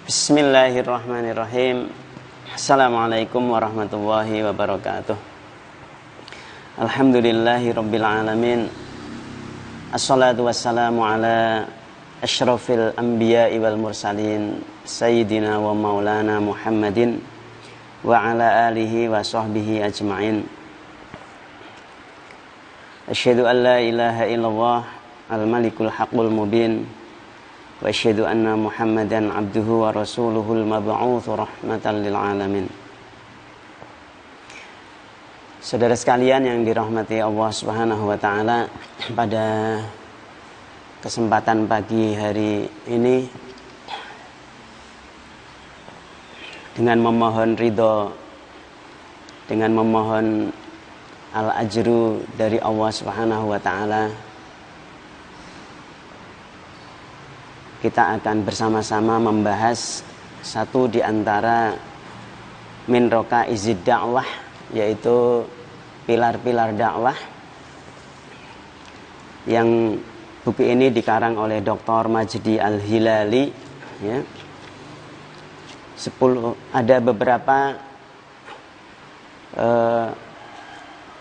Bismillahirrahmanirrahim. Assalamualaikum warahmatullahi wabarakatuh. Alhamdulillahi rabbil alamin. Assalatu wassalamu ala asyrafil anbiya'i wal mursalin Sayyidina wa maulana Muhammadin wa ala alihi wa sahbihi ajma'in. Asyhadu an la ilaha illallah al-malikul haqqul mubin wa asyhadu anna Muhammadan abduhu wa rasuluhul mab'utsu rahmatan lil alamin. Saudara sekalian yang dirahmati Allah Subhanahu wa taala, pada kesempatan pagi hari ini dengan memohon ridho, dengan memohon al-ajru dari Allah Subhanahu wa taala, kita akan bersama-sama membahas satu di antara min raqaizid dakwah, yaitu pilar-pilar dakwah, yang buku ini dikarang oleh Dr. Majdi Al-Hilali, ya. Ada beberapa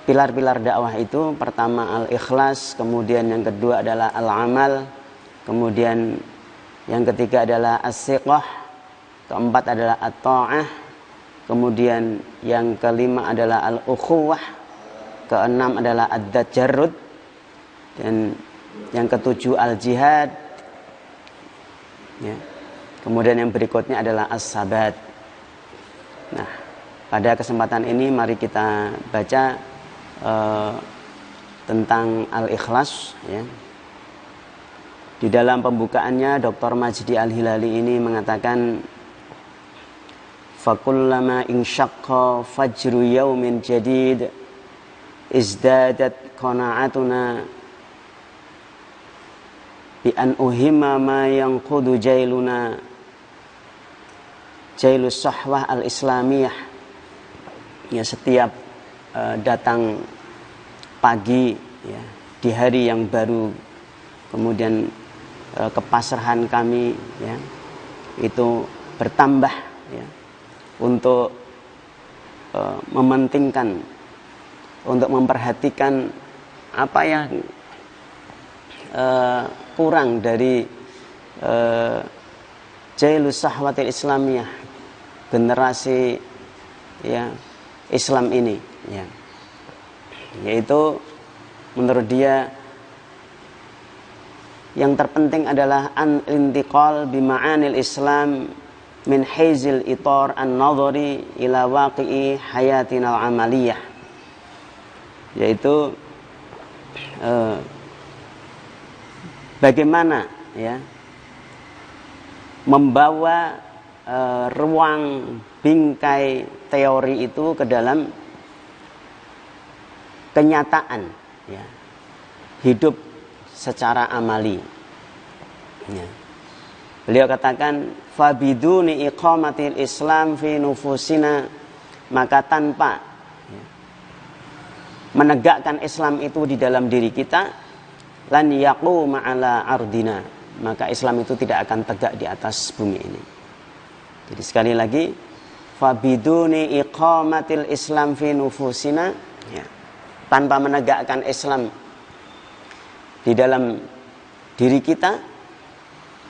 pilar-pilar dakwah itu. Pertama al-ikhlas, kemudian yang kedua adalah al-amal, kemudian yang ketiga adalah as-siqah, keempat adalah at-ta'ah, kemudian yang kelima adalah al-ukhuwah, keenam adalah ad-tajarrud, dan yang ketujuh al-jihad, ya. Kemudian yang berikutnya adalah as-sabat. Nah, pada kesempatan ini mari kita baca tentang al-ikhlas, ya. Di dalam pembukaannya Dr. Majdi Al-Hilali ini mengatakan, fakullama insyaqqa fajru yaumin jadid izdadat qana'atuna bi an uhimma ma yanqudu jailuna jailus sahwah al-islamiyah. Ya, setiap datang pagi, ya, di hari yang baru, kemudian kepasrahan kami, ya, itu bertambah, ya, untuk mementingkan, untuk memperhatikan apa yang kurang dari jailus sahwatil islamiyah, generasi, ya, Islam ini, ya. Yaitu menurut dia yang terpenting adalah an-intiqal bima'anil Islam min haizil itar an-nadhari ila waqi'i hayatina al-amaliyah, yaitu bagaimana, ya, membawa ruang bingkai teori itu ke dalam kenyataan, ya, hidup secara amali, ya. Beliau katakan, fabiduni iqamatil Islam fi nufusina, maka tanpa, ya, menegakkan Islam itu di dalam diri kita, lan yaquma ala ardina, maka Islam itu tidak akan tegak di atas bumi ini. Jadi sekali lagi, fabiduni iqamatil Islam fi nufusina, ya, tanpa menegakkan Islam di dalam diri kita,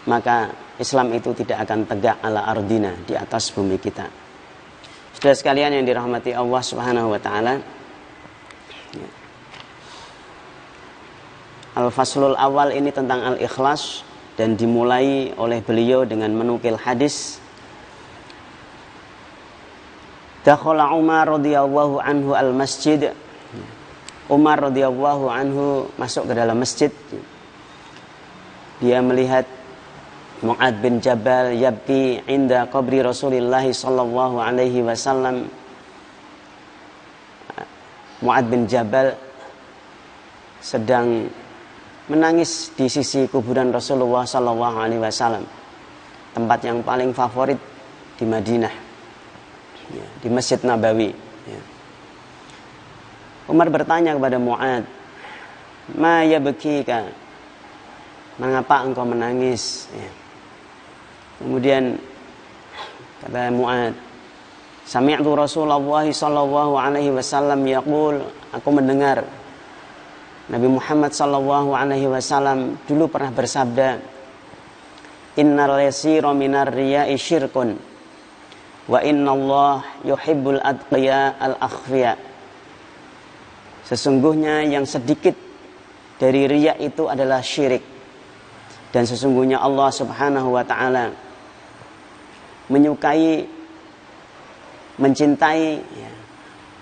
maka Islam itu tidak akan tegak ala ardina, di atas bumi kita. Saudara sekalian yang dirahmati Allah Subhanahu wa taala, ya. Al-faslul awal ini tentang al-ikhlas, dan dimulai oleh beliau dengan menukil hadis. Dakhala Umar radhiyallahu anhu al-masjid. Umar radhiyallahu anhu masuk ke dalam masjid. Dia melihat Mu'ad bin Jabal yabki inda qabri Rasulillah sallallahu alaihi wasallam. Mu'ad bin Jabal sedang menangis di sisi kuburan Rasulullah sallallahu alaihi wasallam, tempat yang paling favorit di Madinah, ya, di Masjid Nabawi, ya. Umar bertanya kepada Mu'ad, ma yabkika, mengapa engkau menangis, ya. Kemudian Kata Mu'ad, sami'tu Rasulullah sallallahu alaihi wasallam yaqul, aku mendengar Nabi Muhammad sallallahu alaihi wasallam dulu pernah bersabda, innal yasira minar riya'i syirkun wa innallah yuhibbul atqiya al-akhfiya. Sesungguhnya yang sedikit dari riya itu adalah syirik, dan sesungguhnya Allah Subhanahu wa taala menyukai, mencintai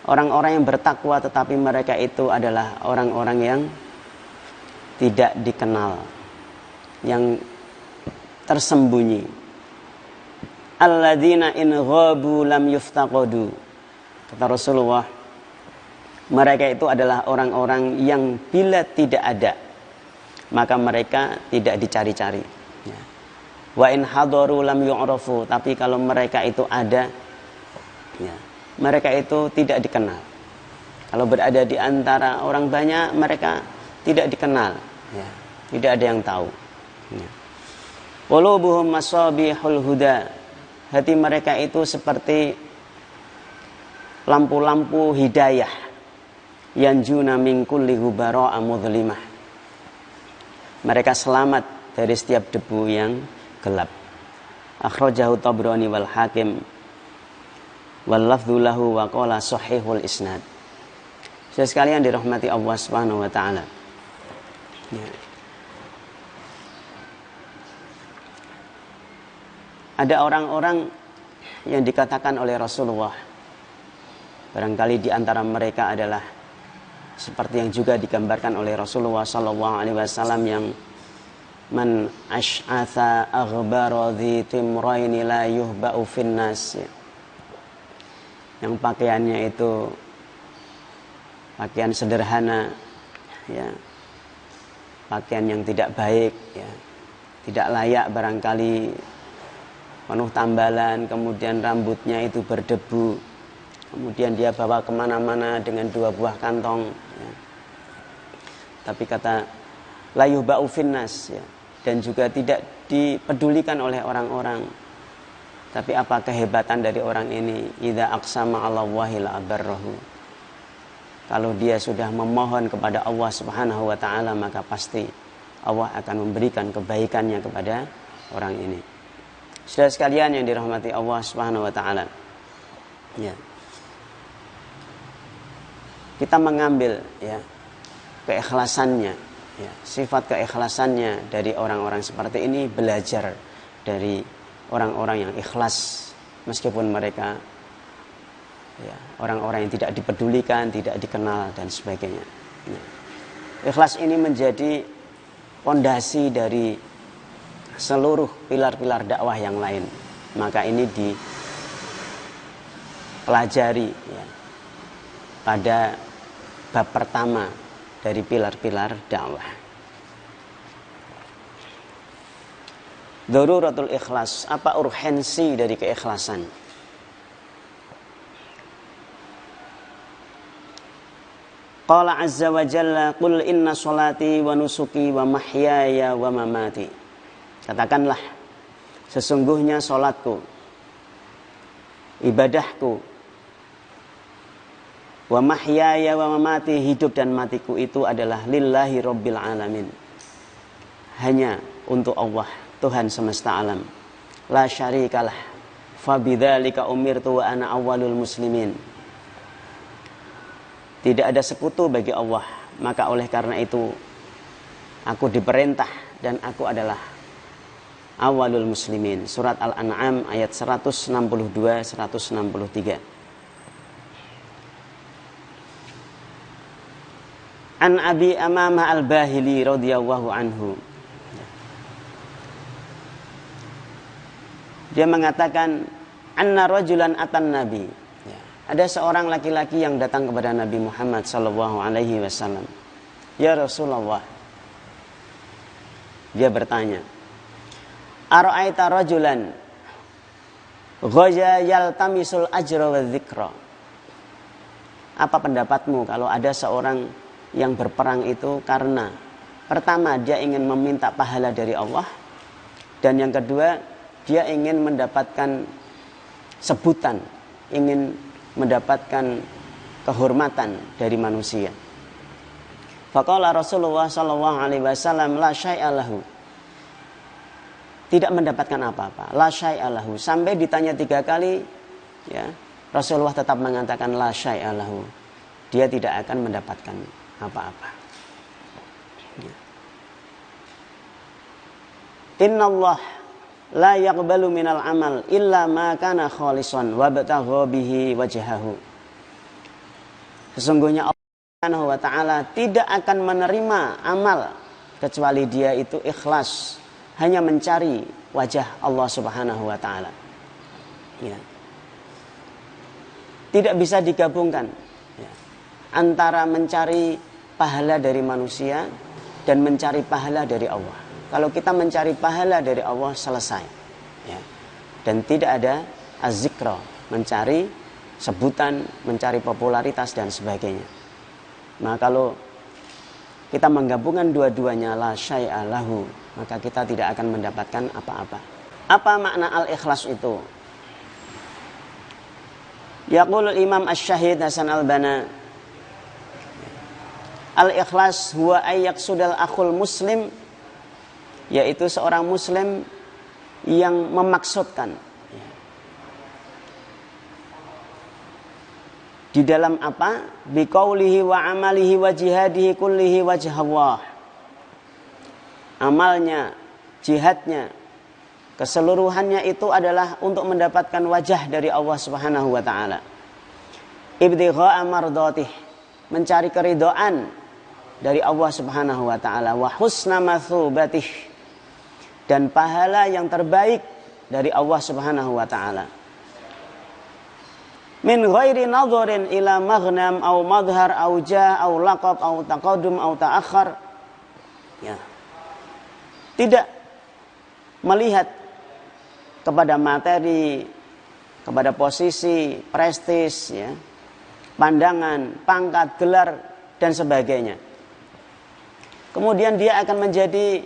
orang-orang yang bertakwa, tetapi mereka itu adalah orang-orang yang tidak dikenal, yang tersembunyi. Alladzina in ghabu lam yuftaqadu. Kata Rasulullah, mereka itu adalah orang-orang yang bila tidak ada, maka mereka tidak dicari-cari. Wa in hadaru lam yu'rafu. Tapi kalau mereka itu ada, mereka itu tidak dikenal. Kalau berada di antara orang banyak, mereka tidak dikenal, tidak ada yang tahu. Qulubuhum masabihul huda. Hati mereka itu seperti lampu-lampu hidayah, yanjuna min kulli hubara mudhlimah. Mereka selamat dari setiap debu yang gelap. Akhrajahu Tabrani wal Hakim wal lafdhu lahu wa qala sahihul isnad. Saudara sekalian dirahmati Allah Subhanahu wa taala. Ada orang-orang yang dikatakan oleh Rasulullah, barangkali di antara mereka adalah seperti yang juga digambarkan oleh Rasulullah sallallahu alaihi wasallam, yang man ash'atha aghbara dhi timraini la yuhba'u finnas, yang pakaiannya itu pakaian sederhana, pakaian yang tidak baik, tidak layak barangkali, penuh tambalan, kemudian rambutnya itu berdebu, kemudian dia bawa kemana-mana dengan 2 buah kantong, tapi kata la yuhba'u finnas, dan juga tidak dipedulikan oleh orang-orang. Tapi apa kehebatan dari orang ini? Idza aqsama 'ala Allahi la abarrahu. Kalau dia sudah memohon kepada Allah Subhanahu wa taala, maka pasti Allah akan memberikan kebaikannya kepada orang ini. Saudara sekalian yang dirahmati Allah Subhanahu wa taala. Kita mengambil keikhlasannya, sifat keikhlasannya dari orang-orang seperti ini, belajar dari orang-orang yang ikhlas meskipun mereka orang-orang yang tidak dipedulikan, tidak dikenal dan sebagainya. Ikhlas ini menjadi pondasi dari seluruh pilar-pilar dakwah yang lain. Maka ini dipelajari pada bab pertama dari pilar-pilar dakwah. Daruratul ikhlas. Apa urgensi dari keikhlasan? Qala azza wa jalla, qul inna sholati wa nusuki wa mahyaya wa mamati. Katakanlah, sesungguhnya salatku, ibadahku, wa mahyaya wa mamati, hidup dan matiku itu adalah lillahi rabbil alamin, hanya untuk Allah, Tuhan semesta alam. La syarikalah, fabidzalika umirtu wa ana awwalul muslimin. Tidak ada sekutu bagi Allah, maka oleh karena itu aku diperintah dan aku adalah awwalul muslimin. Surat Al-An'am ayat 162-163. An Abi Amamah Al-Bahili radhiyallahu anhu. Dia mengatakan, anna rajulan atan nabi. Ada seorang laki-laki yang datang kepada Nabi Muhammad sallallahu alaihi wasallam. Ya Rasulullah. Dia bertanya, ara'aita rajulan ghaja yaltamisul ajra wa dzikra. Apa pendapatmu kalau ada seorang yang berperang itu karena pertama dia ingin meminta pahala dari Allah, dan yang kedua dia ingin mendapatkan sebutan, ingin mendapatkan kehormatan dari manusia. Faqala Rasulullah sallallahu alaihi wasallam la syai'a lahu. Tidak mendapatkan apa-apa. La syai'a lahu. Sampai ditanya 3 kali, ya, Rasulullah tetap mengatakan la syai'a lahu. Dia tidak akan mendapatkan apa-apa. Ya. Innallah la yaqbalu minal amal illa ma kana khalisan wa batagha bihi wajhahu. Sesungguhnya Allah Subhanahu wa ta'ala tidak akan menerima amal kecuali dia itu ikhlas, hanya mencari wajah Allah Subhanahu wa ta'ala. Ya. Tidak bisa digabungkan, ya, antara mencari pahala dari manusia dan mencari pahala dari Allah. Kalau kita mencari pahala dari Allah, selesai, ya. Dan tidak ada az-zikra, mencari sebutan, mencari popularitas dan sebagainya. Nah, kalau kita menggabungkan dua-duanya la syai'a lahu, maka kita tidak akan mendapatkan apa-apa. Apa makna al-ikhlas itu? Yaqulul Imam Asy-Syahid Hasan Al-Banna, al-ikhlas huwa ayyaqsudal akhul muslim, yaitu seorang muslim yang memaksudkan di dalam apa? Biqaulihi wa amalihi wa jihadihi kullihi wajh Allah. Amalnya, jihadnya, keseluruhannya itu adalah untuk mendapatkan wajah dari Allah Subhanahu wa ta'ala. Ibtigha'a mardatih, mencari keridhaan dari Allah Subhanahu wa ta'ala. Wa husna matsubatih, dan pahala yang terbaik dari Allah Subhanahu wa ta'ala. Min ghairi nadharin ila maghnam au madhar au ja au laqab au taqaddum au ta'akhir. Ya. Tidak melihat kepada materi, kepada posisi, prestis, ya, pandangan, pangkat, gelar dan sebagainya. Kemudian dia akan menjadi,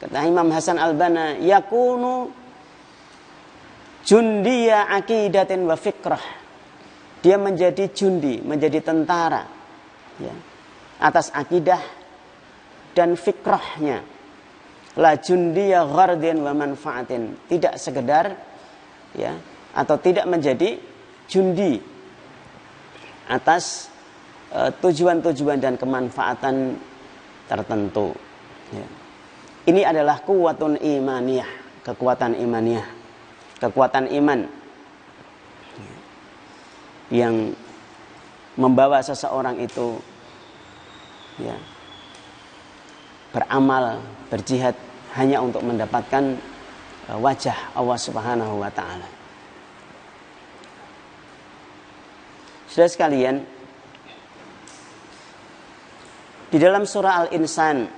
kata Imam Hasan Al-Banna, yakunu jundiya aqidatin wa fikrah. Dia menjadi jundi, menjadi tentara, ya, atas akidah dan fikrahnya. La jundiya ghardin wa manfaatin. Tidak sekedar, ya, atau tidak menjadi jundi atas tujuan-tujuan dan kemanfaatan tertentu. Ya. Ini adalah kuwatun imaniyah, kekuatan imaniyah, kekuatan iman yang membawa seseorang itu, ya, beramal, berjihad hanya untuk mendapatkan wajah Allah Subhanahu wa ta'ala. Saudara sekalian, di dalam surah Al-Insan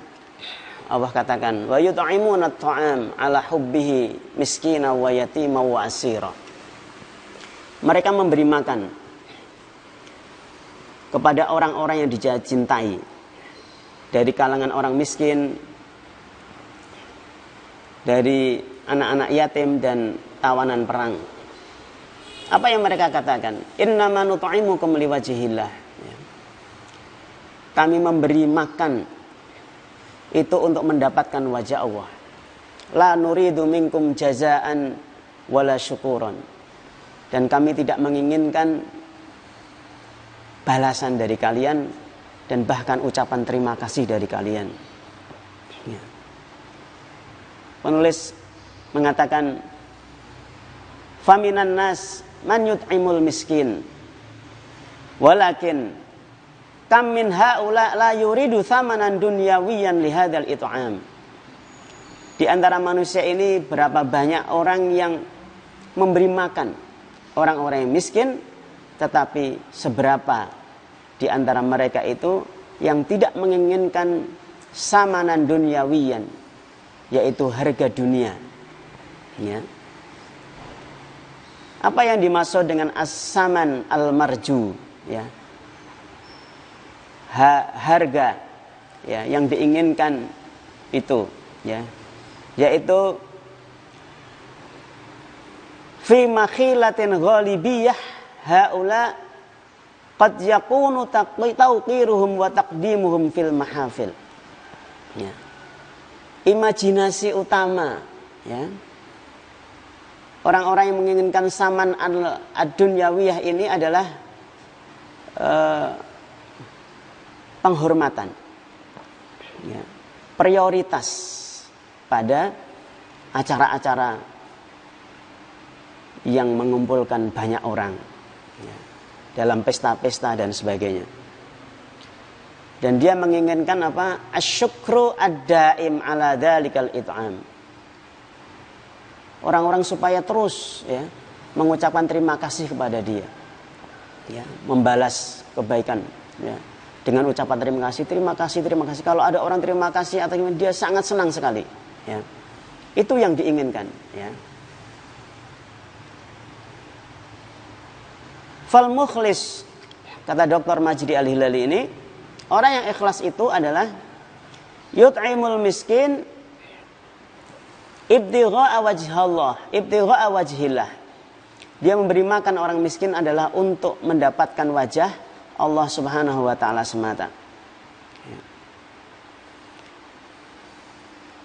Allah katakan, wa yut'imuna at-ta'am ala hubbihi miskina wa yatima wa asira. Mereka memberi makan kepada orang-orang yang dicintai dari kalangan orang miskin, dari anak-anak yatim dan tawanan perang. Apa yang mereka katakan? Innama nut'imukum liwajhillah. Kami memberi makan itu untuk mendapatkan wajah Allah. La nuridu minkum jazaan wala syukuran. Dan kami tidak menginginkan balasan dari kalian dan bahkan ucapan terima kasih dari kalian. Ya. Penulis mengatakan, faminan nas man yut'imul miskin walakin kam min haula la yuridu thamanan dunyawiyan lihadzal it'am. Di antara manusia ini berapa banyak orang yang memberi makan orang-orang yang miskin, tetapi seberapa di antara mereka itu yang tidak menginginkan samanan dunyawiyan, yaitu harga dunia. Ya. Apa yang dimaksud dengan as-saman al-marju, ya? Harga, ya, yang diinginkan itu, ya, yaitu fi makhilatin ghalibiyah haula qad yakunu tawqiruhum wa taqdimuhum fil mahafil. Ya. Imajinasi utama, ya. Orang-orang yang menginginkan saman ad-dunyawiyah ini adalah penghormatan, ya. Prioritas pada acara-acara yang mengumpulkan banyak orang, ya, dalam pesta-pesta dan sebagainya. Dan dia menginginkan apa? Asyukru ad-daim ala dzalikal it'am. Orang-orang supaya terus, ya, mengucapkan terima kasih kepada dia, ya, membalas kebaikan, ya, dengan ucapan terima kasih, terima kasih, terima kasih. Kalau ada orang terima kasih atau dia sangat senang sekali, ya. Itu yang diinginkan, ya. Fal mukhlis, kata Dr. Majdi Al-Hilali ini, orang yang ikhlas itu adalah yut'imul miskin ibtigha'a wajhallah, ibtigha'a wajhillah. Dia memberi makan orang miskin adalah untuk mendapatkan wajah Allah Subhanahu wa taala semata.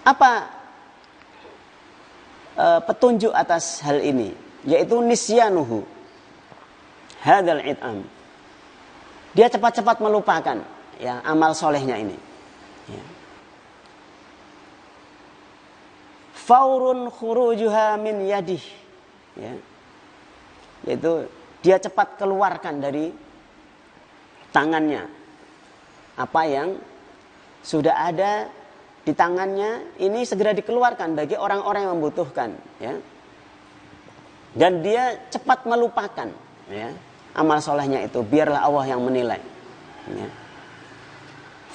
Apa petunjuk atas hal ini? Yaitu nisyanuhu hadzal it'am. Dia cepat-cepat melupakan, ya, amal solehnya ini, ya. Faurun khurujuha min yadih, ya. Yaitu dia cepat keluarkan dari tangannya apa yang sudah ada di tangannya, ini segera dikeluarkan bagi orang-orang yang membutuhkan, ya. Dan dia cepat melupakan, ya, amal solehnya itu, biarlah Allah yang menilai, ya.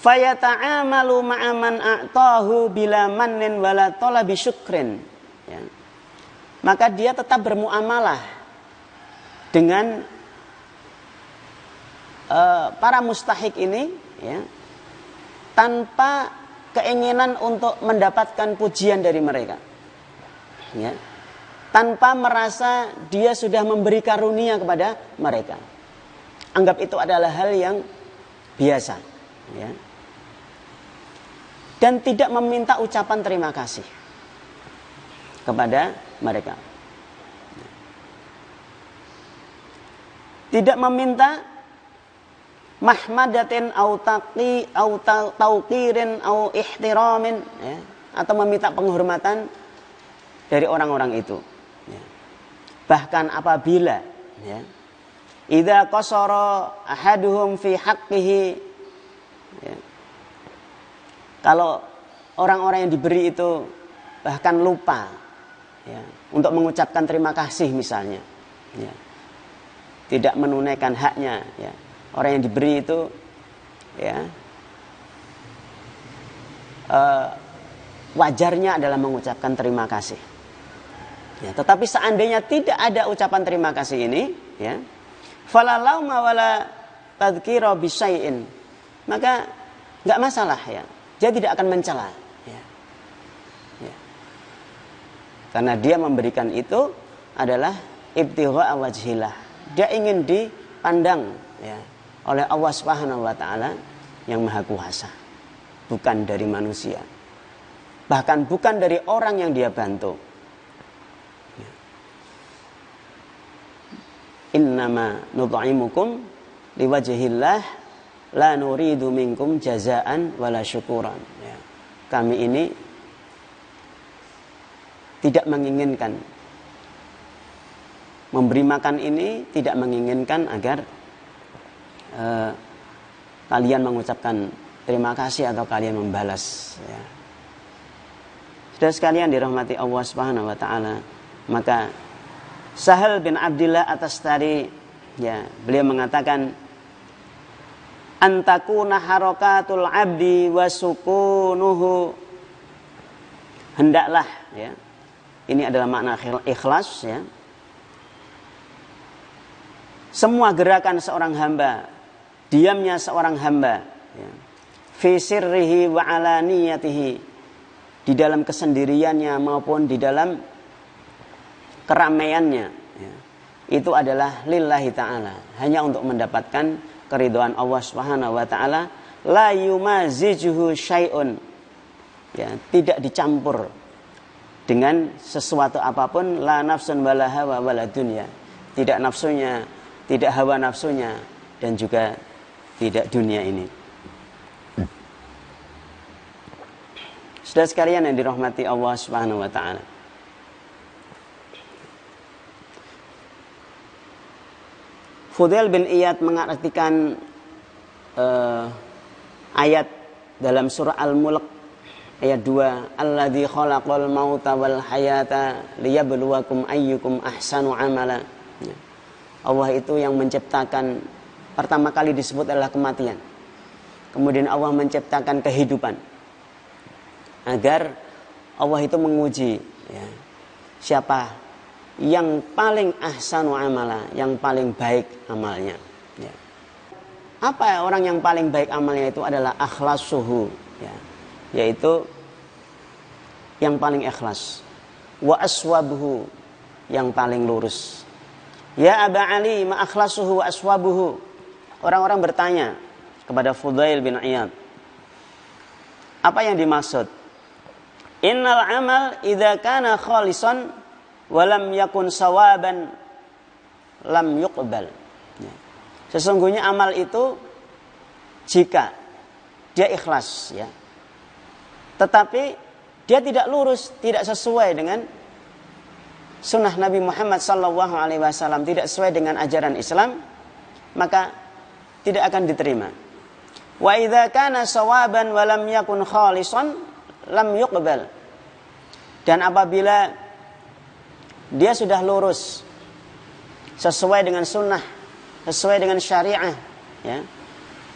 Fayata'amalu ma'aman a'tahu bila mannin wala talabi syukrin, ya. Maka dia tetap bermuamalah dengan para mustahik ini, ya, tanpa keinginan untuk mendapatkan pujian dari mereka, ya, tanpa merasa dia sudah memberi karunia kepada mereka. Anggap itu adalah hal yang biasa, ya. Dan tidak meminta ucapan terima kasih kepada mereka. Tidak meminta mahmadatin au taqi au tauqirin au ihtiramin, ya, atau meminta penghormatan dari orang-orang itu, ya. Bahkan apabila, ya, idza qasara ahaduhum fi haqqihi, ya, kalau orang-orang yang diberi itu bahkan lupa, ya, untuk mengucapkan terima kasih misalnya, ya, tidak menunaikan haknya, ya. Orang yang diberi itu, ya, wajarnya adalah mengucapkan terima kasih, ya. Tetapi seandainya tidak ada ucapan terima kasih ini, ya, falalau mawala tadhkira bisyai'in, maka nggak masalah, ya, dia tidak akan mencela, ya. Ya. Karena dia memberikan itu adalah ibtigha'a wajhillah, dia ingin dipandang, ya, oleh Allah Subhanahu wa taala yang Maha Kuasa, bukan dari manusia, bahkan bukan dari orang yang dia bantu. Innama nut'imukum liwajhillah la nuridu minkum jazaan wala syukuran, ya. Kami ini tidak menginginkan memberi makan ini, tidak menginginkan agar kalian mengucapkan terima kasih atau kalian membalas, ya. Saudara sekalian dirahmati Allah Subhanahu wa taala, maka Sahal bin Abdillah At-Tastari, ya, beliau mengatakan antakuna harakatul abdi wa sukunuhu, hendaklah, ya, ini adalah makna ikhlas, ya, semua gerakan seorang hamba, diamnya seorang hamba, ya, fi sirrihi wa alaniyatihi, di dalam kesendiriannya maupun di dalam keramaiannya, ya, itu adalah lillahi ta'ala, hanya untuk mendapatkan keridhaan Allah Subhanahu wa taala. La yumazijuhu syai'un, ya, tidak dicampur dengan sesuatu apapun. La nafsun wala hawa wala dunya, tidak nafsunya, tidak hawa nafsunya, dan juga tidak dunia ini. Saudara sekalian yang dirahmati Allah Subhanahu wa taala, Fudail bin Iyad mengartikan ayat dalam surah Al-Mulk ayat 2, alladzi khalaqal mauta wal hayata liyabluwakum ayyukum ahsanu amala. Allah itu yang menciptakan, pertama kali disebut adalah kematian. Kemudian Allah menciptakan kehidupan, agar Allah itu menguji, ya, siapa yang paling ahsanu amala, yang paling baik amalnya. Ya. Apa orang yang paling baik amalnya? Itu adalah akhlasuhu, ya, yaitu yang paling ikhlas. Wa aswabuhu, yang paling lurus. Ya Aba Ali, ma akhlasuhu wa aswabuhu. Orang-orang bertanya kepada Fudail bin Iyad, apa yang dimaksud? Innal amal idza kana khalisan wa lam yakun sawaban lam yuqbal. Ya. Sesungguhnya amal itu jika dia ikhlas, ya, tetapi dia tidak lurus, tidak sesuai dengan sunnah Nabi Muhammad SAW, tidak sesuai dengan ajaran Islam, maka tidak akan diterima. Wa idza kana sawaban wa lam yakun khalisan lam yuqbal. Dan apabila dia sudah lurus, sesuai dengan sunnah, sesuai dengan syariah, ya,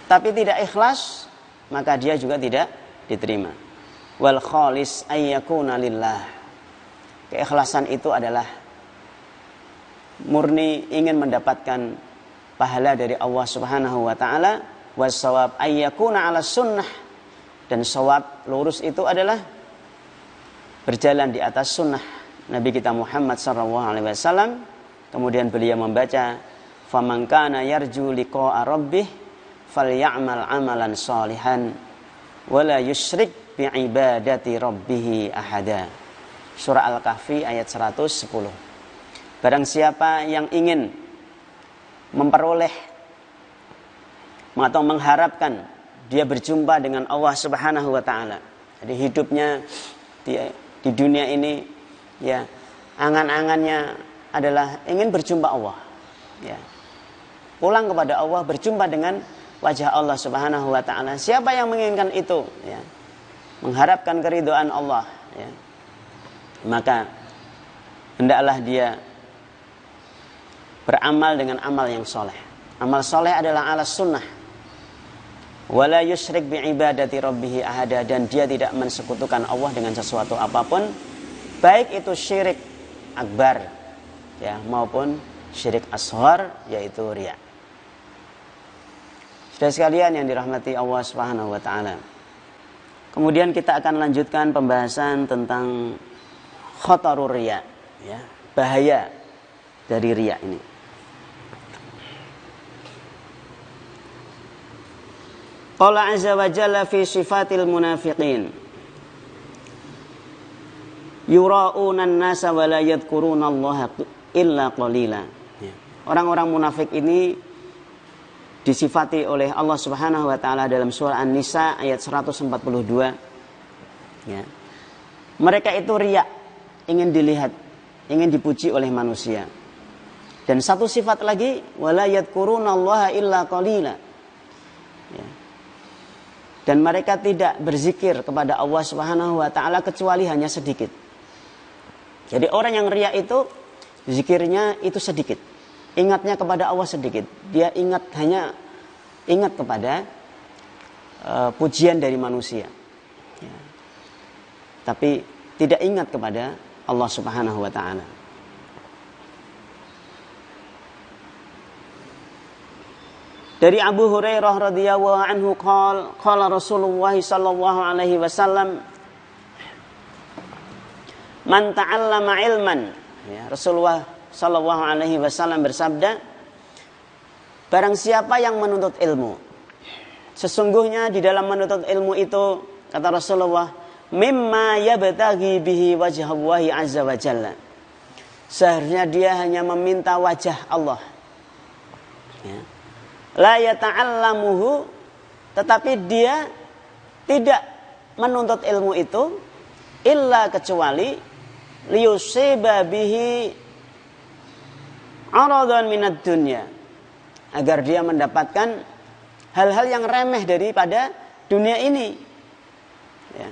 tapi tidak ikhlas, maka dia juga tidak diterima. Wal khalis ayyakuna lillah. Keikhlasan itu adalah murni ingin mendapatkan pahala dari Allah Subhanahu wa taala. Was-shawab ayyakuna ala sunnah, dan shawab lurus itu adalah berjalan di atas sunnah Nabi kita Muhammad SAW. Kemudian beliau membaca, faman kana yarju liqa'a rabbih falyamal amalan shalihan wala yusyrik bi'ibadati rabbih ahada. Surah Al-Kahfi ayat 110. Barang siapa yang ingin memperoleh atau mengharapkan dia berjumpa dengan Allah Subhanahu wa taala, jadi hidupnya di dunia ini, ya, angan-angannya adalah ingin berjumpa Allah, ya, pulang kepada Allah, berjumpa dengan wajah Allah Subhanahu wa taala. Siapa yang menginginkan itu, ya, mengharapkan keridhaan Allah, ya, maka hendaklah dia beramal dengan amal yang soleh. Amal soleh adalah ala sunnah. Wala yusyrik bi'ibadati rabbih ahada, dan dia tidak mensekutukan Allah dengan sesuatu apapun, baik itu syirik akbar, ya, maupun syirik asghar, yaitu riya. Saudara sekalian yang dirahmati Allah Subhanahu wa taala. Kemudian kita akan lanjutkan pembahasan tentang khatarur riya, ya, bahaya dari riya ini. Qala azza wa jalla fi sifatil munafiqin yura'una an-nasa wa la yadhkuruna Allah illa qalila. Orang-orang munafik ini disifati oleh Allah Subhanahu wa taala dalam surah An-Nisa ayat 142. Ya. Mereka itu riya, ingin dilihat, ingin dipuji oleh manusia. Dan satu sifat lagi, wala yadhkuruna Allah illa qalila. Ya. Dan mereka tidak berzikir kepada Allah Subhanahu wa taala kecuali hanya sedikit. Jadi orang yang riya itu zikirnya itu sedikit. Ingatnya kepada Allah sedikit. Dia hanya ingat kepada pujian dari manusia. Ya. Tapi tidak ingat kepada Allah Subhanahu wa taala. Dari Abu Hurairah radhiyallahu anhu qala Rasulullah sallallahu alaihi wasallam, man ta'allama ilman, ya, Rasulullah sallallahu alaihi wasallam bersabda, barang siapa yang menuntut ilmu, sesungguhnya di dalam menuntut ilmu itu, kata Rasulullah, mimma yabtaghi bihi wajhallahi azza wa jalla, seharusnya dia hanya meminta wajah Allah, ya. La yata'allamuhu, tetapi dia tidak menuntut ilmu itu illa kecuali liyusiba bihi aradan minad dunya, agar dia mendapatkan hal-hal yang remeh daripada dunia ini, ya.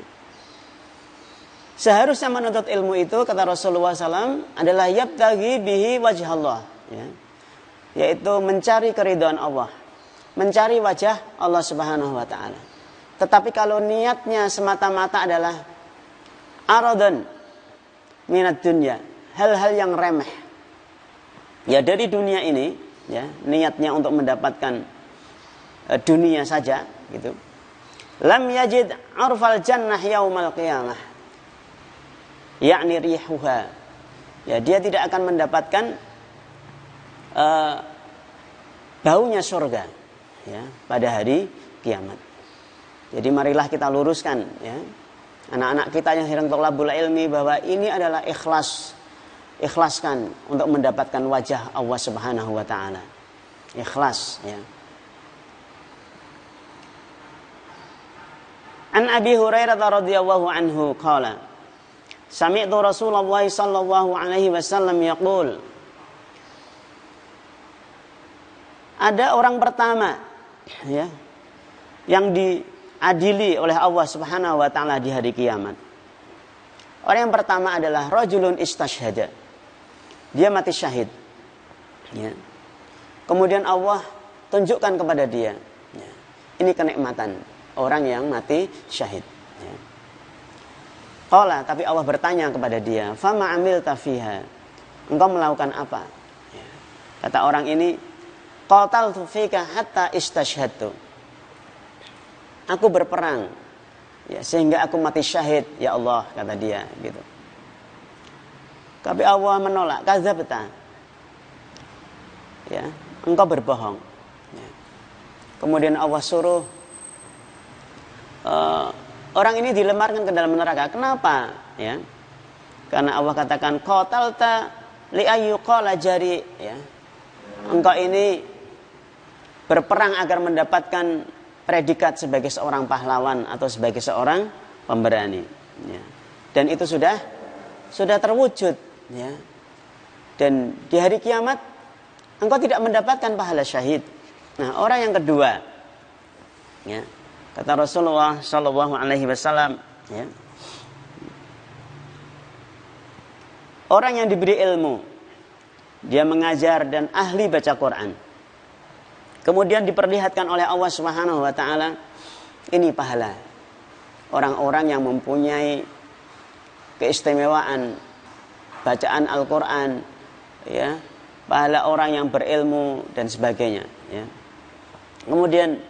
Seharusnya menuntut ilmu itu, kata Rasulullah SAW, adalah yabtaghi bihi wajhallah, ya. Yaitu mencari keridhaan Allah, mencari wajah Allah Subhanahu wa ta'ala. Tetapi kalau niatnya semata-mata adalah aradan minat dunya, hal-hal yang remeh, ya dari dunia ini, ya, niatnya untuk mendapatkan dunia saja, gitu. Lam yajid arfal jannah yaumal qiyamah, yakni rihuha, ya, dia tidak akan mendapatkan baunya surga, ya, pada hari kiamat. Jadi marilah kita luruskan, ya, anak-anak kita yang sedang thalabul ilmi, bahwa ini adalah ikhlaskan untuk mendapatkan wajah Allah Subhanahu wa ta'ala. Ikhlas, ya. An Abi Hurairah radhiyallahu anhu qala, sami'tu Rasulullah sallallahu alaihi wasallam yaqul, ada orang pertama, ya, yang diadili oleh Allah Subhanahu wa ta'ala di hari kiamat. Orang yang pertama adalah rajulun istashhada, dia mati syahid, ya. Kemudian Allah tunjukkan kepada dia, ya, ini kenikmatan orang yang mati syahid, ya. Qala, tapi Allah bertanya kepada dia, fama amilta fiha, engkau melakukan apa, ya. Kata orang ini, qataltu fika hatta istashhadtu, aku berperang, ya, sehingga aku mati syahid, ya Allah, kata dia, gitu. Tapi Allah menolak, kadzabta, ya, engkau berbohong, ya. Kemudian Allah suruh orang ini dilemparkan ke dalam neraka. Kenapa? Ya, karena Allah katakan qatalta li ayyuqala jari, ya, engkau ini berperang agar mendapatkan predikat sebagai seorang pahlawan atau sebagai seorang pemberani, ya. Dan itu sudah terwujud, ya. Dan di hari kiamat engkau tidak mendapatkan pahala syahid. Nah, orang yang kedua, ya, kata Rasulullah sallallahu alaihi wasallam, ya, orang yang diberi ilmu, dia mengajar dan ahli baca Quran, kemudian diperlihatkan oleh Allah Subhanahu wa ta'ala, ini pahala orang-orang yang mempunyai keistimewaan bacaan Al-Quran, ya, pahala orang yang berilmu dan sebagainya, ya. Kemudian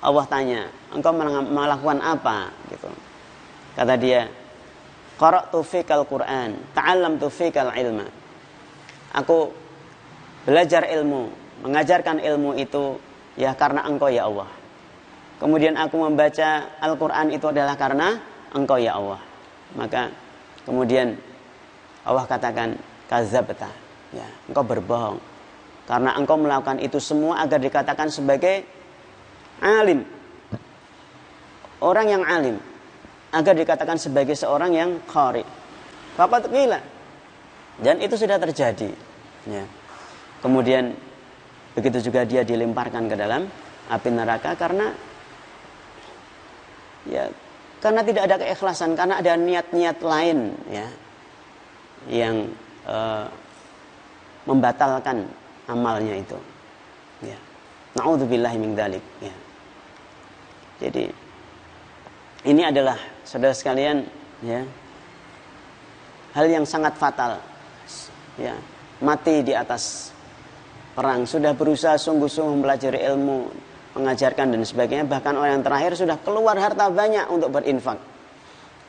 Allah tanya, engkau melakukan apa, gitu. Kata dia, qara'tu fikal Quran, ta'allamtu fikal ilma, aku belajar ilmu, mengajarkan ilmu itu, ya, karena engkau, ya Allah. Kemudian aku membaca Al-Quran itu adalah karena engkau, ya Allah. Maka kemudian Allah katakan, kadzabta, ya, engkau berbohong, karena engkau melakukan itu semua agar dikatakan sebagai alim, orang yang alim, agar dikatakan sebagai seorang yang qari. Faqad qila, dan itu sudah terjadi, ya. Kemudian begitu juga dia dilemparkan ke dalam api neraka karena, ya, karena tidak ada keikhlasan, karena ada niat-niat lain, ya, yang membatalkan amalnya itu, ya. Na'udzubillahi min dzalik, ya. Jadi ini adalah, saudara sekalian, ya, hal yang sangat fatal, ya, mati di atas perang, sudah berusaha sungguh-sungguh mempelajari ilmu, mengajarkan dan sebagainya, bahkan orang yang terakhir sudah keluar harta banyak untuk berinfak,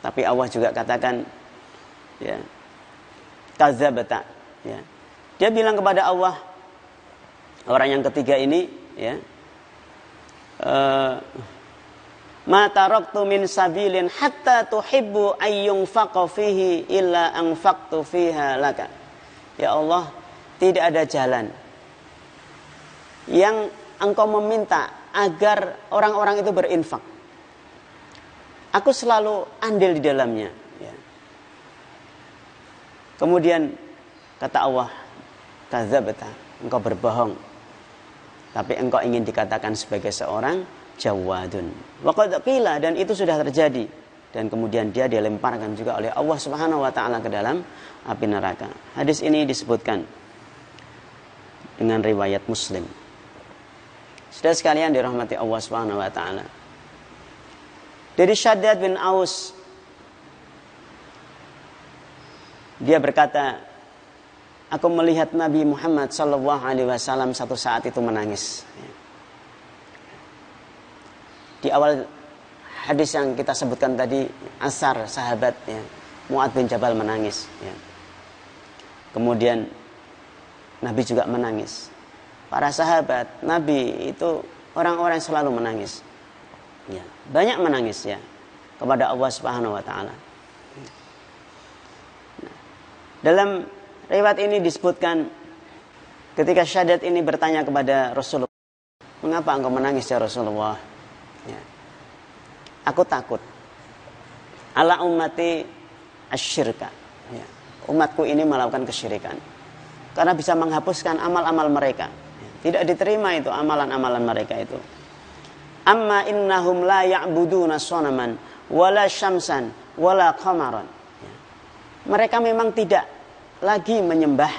tapi Allah juga katakan, ya, kadzabta, ya. Dia bilang kepada Allah, orang yang ketiga ini, ya, ma taraktu min sabilin hatta tuhibbu ayyunfaqa fihi illa anfaqtu fiha laka. Ya Allah, tidak ada jalan yang engkau meminta agar orang-orang itu berinfak, aku selalu andil di dalamnya, ya. Kemudian kata Allah, kadzabta, engkau berbohong, tapi engkau ingin dikatakan sebagai seorang jawadun. Wa qad qila, dan itu sudah terjadi, dan kemudian dia dilemparkan juga oleh Allah Subhanahu wa taala ke dalam api neraka. Hadis ini disebutkan dengan riwayat Muslim. Saudara sekalian dirahmati Allah Subhanahu wa taala. Dari Syaddad bin Aus, dia berkata, aku melihat Nabi Muhammad sallallahu alaihi wasallam satu saat itu menangis. Di awal hadis yang kita sebutkan tadi, asar sahabat, ya, Mu'adz bin Jabal menangis, ya. Kemudian Nabi juga menangis. Para sahabat Nabi itu orang-orang yang selalu menangis, ya, banyak menangis, ya, kepada Allah Subhanahu wa taala. Nah, dalam riwayat ini disebutkan ketika Syaddad ini bertanya kepada Rasulullah, mengapa engkau menangis ya Rasulullah? Ya. Aku takut ala ummati asyirka, ya. Umatku ini melakukan kesyirikan, karena bisa menghapuskan amal-amal mereka. Tidak diterima itu amalan-amalan mereka itu. Amma innahum la ya'buduna sonaman wala syamsan wala qamaran. Ya. Mereka memang tidak lagi menyembah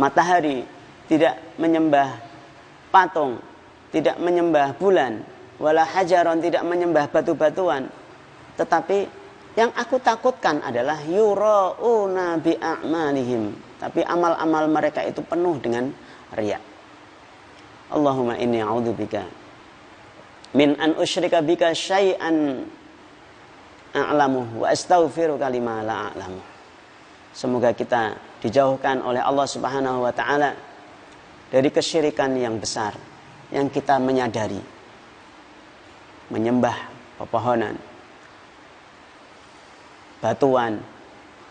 matahari, tidak menyembah patung, tidak menyembah bulan, wala hajaron, tidak menyembah batu-batuan. Tetapi yang aku takutkan adalah yura'una bi'a'malihim. Tapi amal-amal mereka itu penuh dengan riya. Allahumma inni a'udzubika min an usyrika bika syai'an a'lamu wa astaghfiruka lima la a'lamu. Semoga kita dijauhkan oleh Allah Subhanahu wa taala dari kesyirikan yang besar yang kita menyadari. Menyembah pepohonan, batuan,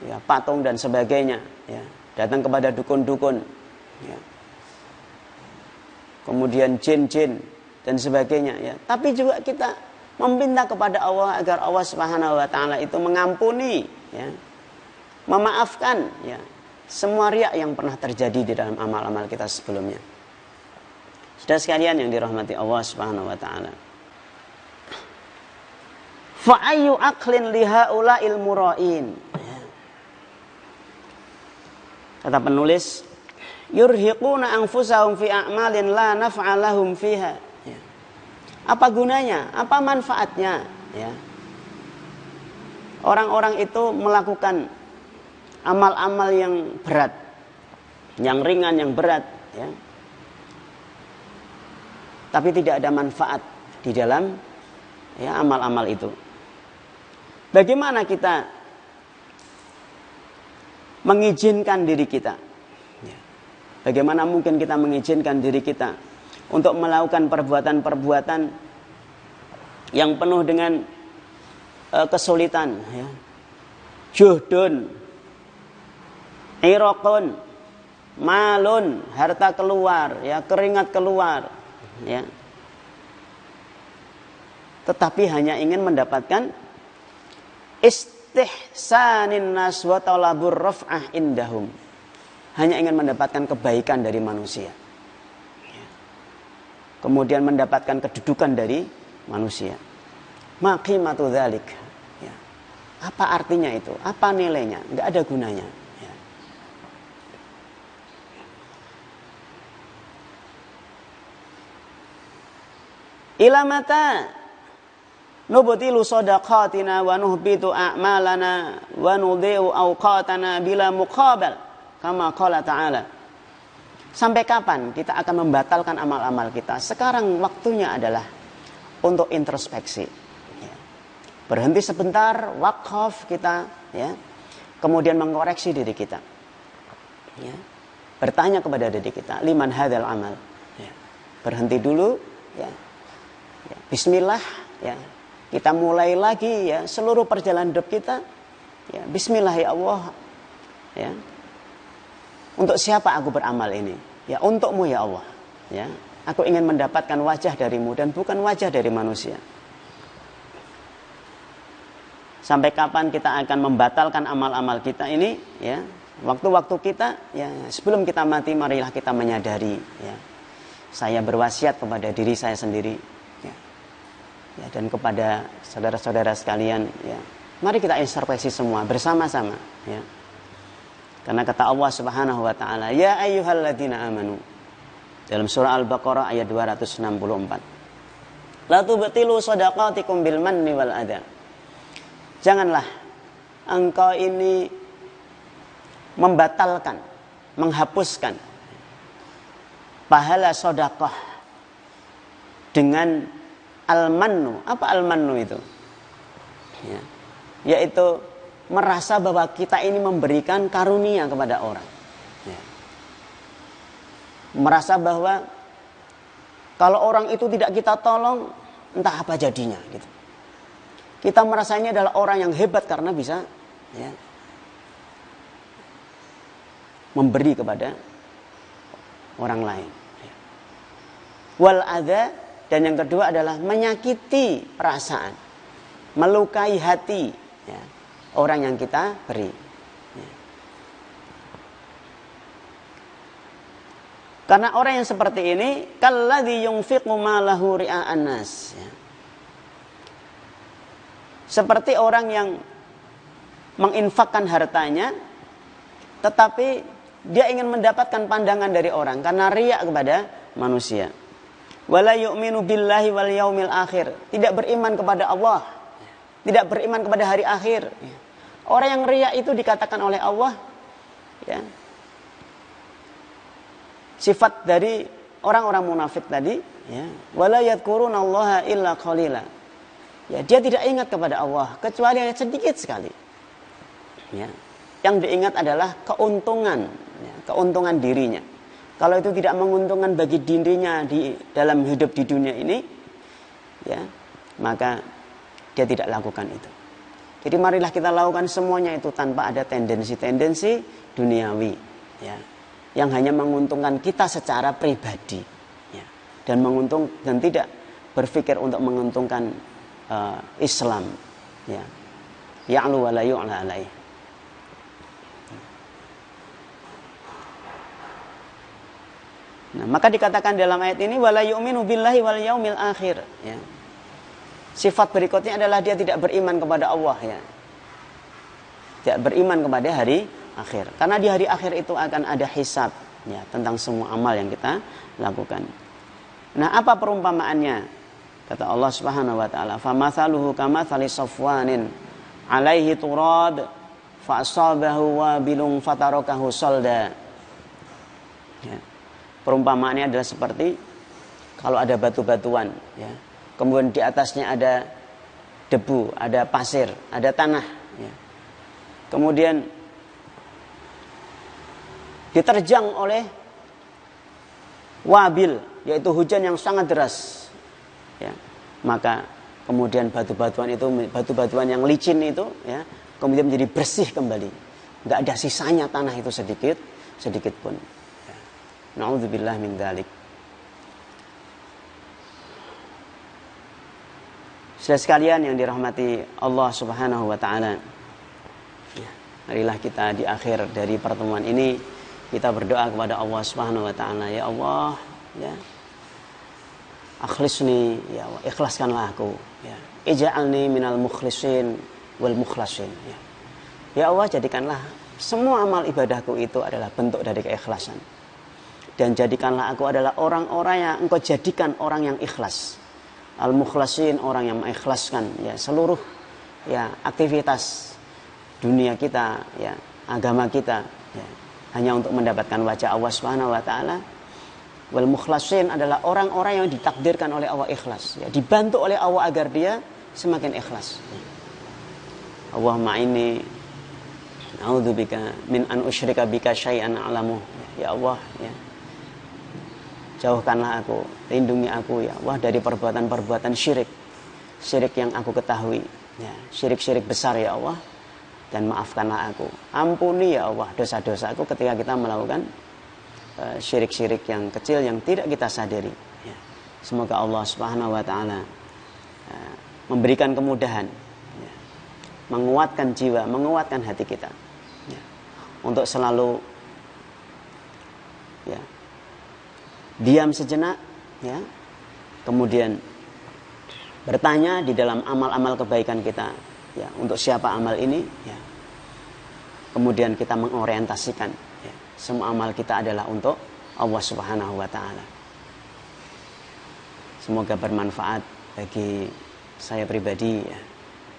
ya, patung dan sebagainya, ya. Datang kepada dukun-dukun, ya. Kemudian jin-jin dan sebagainya, ya. Tapi juga kita meminta kepada Allah agar Allah Subhanahu wa taala itu mengampuni, ya, memaafkan, ya, semua riya yang pernah terjadi di dalam amal-amal kita sebelumnya. Saudara sekalian yang dirahmati Allah Subhanahu wa taala. Fa ayyu aqlin li haula'il mura'in. Kata penulis, yurhiquna anfusahum fi a'malin la naf'a lahum fiha. Ya. Apa gunanya? Apa manfaatnya? Ya. Orang-orang itu melakukan amal-amal yang berat, yang ringan, yang berat, ya. Tapi tidak ada manfaat di dalam, ya, amal-amal itu. Bagaimana kita mengizinkan diri kita? Bagaimana mungkin kita mengizinkan diri kita untuk melakukan perbuatan-perbuatan yang penuh dengan kesulitan, ya. Juhdun, iraqun, malun, harta keluar, ya, keringat keluar, ya. Tetapi hanya ingin mendapatkan istihsanin nas wa talabur raf'ah indahum. Hanya ingin mendapatkan kebaikan dari manusia, kemudian mendapatkan kedudukan dari manusia. Ma qimatu dzalik, ya. Apa artinya itu? Apa nilainya? Enggak ada gunanya, ya. Ila mata nubtilu shadaqatina wa nuhbitu a'malana wa nudhi'u awqatana bila muqabal. Kama qala ta'ala. Sampai kapan kita akan membatalkan amal-amal kita? Sekarang waktunya adalah untuk introspeksi, ya. Berhenti sebentar, wakaf kita, ya. kemudian mengkoreksi diri kita. Ya. Bertanya kepada diri kita, liman hadzal amal. Ya. Berhenti dulu, ya. Ya. Bismillah, ya. Kita mulai lagi ya seluruh perjalanan hidup kita. Ya, bismillah ya Allah. Ya. Untuk siapa aku beramal ini? Ya, untukmu ya Allah. Ya. Aku ingin mendapatkan wajah darimu dan bukan wajah dari manusia. Sampai kapan kita akan membatalkan amal-amal kita ini? Ya. Waktu-waktu kita, ya, sebelum kita mati, marilah kita menyadari, ya, saya berwasiat kepada diri saya sendiri, ya, ya, dan kepada saudara-saudara sekalian, ya, mari kita introspeksi semua bersama-sama, ya. Karena kata Allah Subhanahu Wa Taala, ya ayyuhalladzina amanu, dalam surah Al-Baqarah ayat 264, la tubtilu shadaqatikum bil manni wal adha. Janganlah engkau ini membatalkan, menghapuskan pahala sedekah dengan al-mannu. Apa al-mannu itu? Ya. Yaitu merasa bahwa kita ini memberikan karunia kepada orang. Ya. Merasa bahwa kalau orang itu tidak kita tolong, entah apa jadinya. Gitu. Kita merasanya adalah orang yang hebat karena bisa, ya, memberi kepada orang lain. Wal adza, dan yang kedua adalah menyakiti perasaan, melukai hati, ya, orang yang kita beri. Ya. Karena orang yang seperti ini, kalladzi yunfiqu malahu ria'an nas. Ya. Seperti orang yang menginfakkan hartanya, tetapi dia ingin mendapatkan pandangan dari orang karena riya kepada manusia. Wala yu'minu billahi wal yaumil akhir. Tidak beriman kepada Allah. Tidak beriman kepada hari akhir. Orang yang riya itu dikatakan oleh Allah, ya, sifat dari orang-orang munafik tadi, ya, wala yadhkurunallaha illa qalila. Ya, dia tidak ingat kepada Allah kecuali hanya sedikit sekali. Ya. Yang diingat adalah keuntungan, ya, keuntungan dirinya. Kalau itu tidak menguntungkan bagi dirinya di dalam hidup di dunia ini, ya, maka dia tidak lakukan itu. Jadi marilah kita lakukan semuanya itu tanpa ada tendensi-tendensi duniawi, ya, yang hanya menguntungkan kita secara pribadi, ya, dan tidak berpikir untuk menguntungkan Islam, ya, ya'lu wa la yu'la alaih. Nah, maka dikatakan dalam ayat ini wala yu'minu billahi wal yaumil akhir, ya. Sifat berikutnya adalah dia tidak beriman kepada Allah, ya. Tidak beriman kepada hari akhir. Karena di hari akhir itu akan ada hisab, ya, tentang semua amal yang kita lakukan. Nah, apa perumpamaannya? Kata Allah Subhanahu wa taala, "Famathaluhu kamathali safwanin 'alaihi turab fa asabahu wabilun fatarakahu salda." Ya. Perumpamaannya adalah seperti kalau ada batu-batuan, ya, kemudian di atasnya ada debu, ada pasir, ada tanah, ya. Kemudian diterjang oleh wabil, yaitu hujan yang sangat deras, ya. Maka kemudian batu-batuan yang licin itu, ya, kemudian menjadi bersih kembali, nggak ada sisanya tanah itu sedikit pun. Na'udzubillah min dzalik. Saudara sekalian yang dirahmati Allah Subhanahu wa taala. Ya, marilah kita di akhir dari pertemuan ini kita berdoa kepada Allah Subhanahu wa taala, ya Allah, ya, akhlisni, ya Allah, ikhlaskanlah aku, ya. Ij'alni minal mukhlisin wal mukhlasin, ya. Ya Allah, jadikanlah semua amal ibadahku itu adalah bentuk dari keikhlasan. Dan jadikanlah aku adalah orang-orang yang engkau jadikan orang yang ikhlas. Al-mukhlasin, orang yang mengikhlaskan, ya, seluruh, ya, aktivitas dunia kita, ya, agama kita, ya, hanya untuk mendapatkan wajah Allah Subhanahu wa taala. Wal mukhlasin adalah orang-orang yang ditakdirkan oleh Allah ikhlas, ya, dibantu oleh Allah agar dia semakin ikhlas. Allahumma inni, A'udzubika min an usyrika bika syai'an a'lamu. Ya Allah, ya. Jauhkanlah aku, lindungi aku ya Allah dari perbuatan-perbuatan syirik. Syirik yang aku ketahui, ya, syirik-syirik besar ya Allah. Dan maafkanlah aku. Ampuni ya Allah dosa-dosaku ketika kita melakukan syirik-syirik yang kecil yang tidak kita sadari. Ya. Semoga Allah Subhanahu wa taala memberikan kemudahan, ya, menguatkan jiwa, menguatkan hati kita, ya, untuk selalu, ya, diam sejenak, ya, kemudian bertanya di dalam amal-amal kebaikan kita, ya, untuk siapa amal ini, ya. Kemudian kita mengorientasikan, ya, semua amal kita adalah untuk Allah Subhanahu wa taala. Semoga bermanfaat bagi saya pribadi, ya,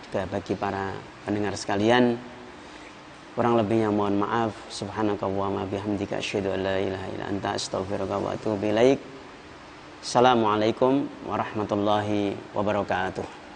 juga bagi para pendengar sekalian. Kurang lebihnya mohon maaf. Subhanakallahumma bihamdika asyhadu an la ilaha illa anta astaghfiruka wa atubu ilaik. Assalamualaikum warahmatullahi wabarakatuh.